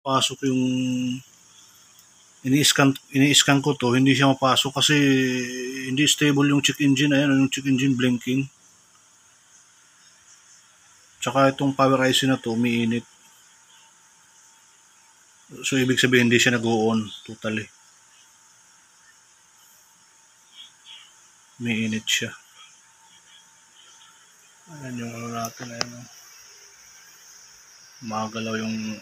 pasok yung ini-scan ko to, hindi siya mapasok kasi hindi stable yung check engine. Ayan, yung check engine blinking. Tsaka itong power IC na to, umiinit. So, ibig sabihin hindi siya nag-on totally. Umiinit siya. Ayan yung ano natin. Ayan. Magalaw yung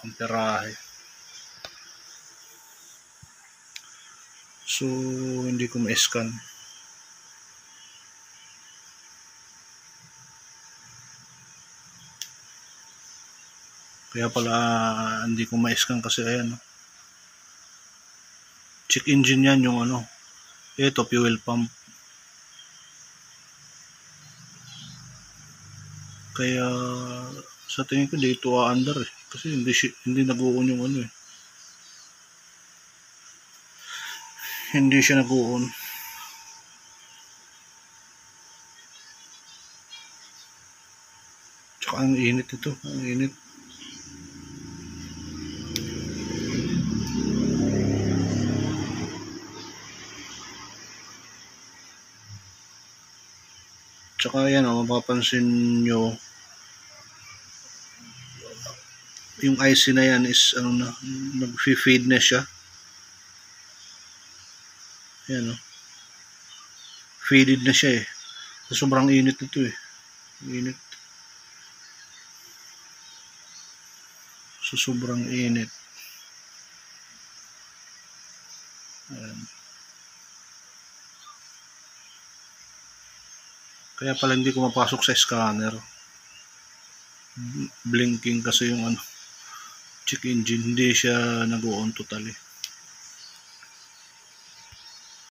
amperahe. So, hindi ko ma-scan. Kaya pala hindi ko ma-scan kasi ayan. Check engine yan yung ano. Ito, fuel pump. Kaya sa tingin ko dito under eh. Kasi hindi nag-on yung ano eh. Hindi siya nag-on. Tsaka ang init ito. Ang init. Tsaka yan mapapansin nyo yung IC na yan is ano na, nag-feed na siya. Yan feeded na siya eh. Sobrang init nito eh. Init. So sobrang init. Ayan. Kaya pala hindi ko mapasok sa scanner. Blinking kasi yung check engine, hindi siya nag-on totally.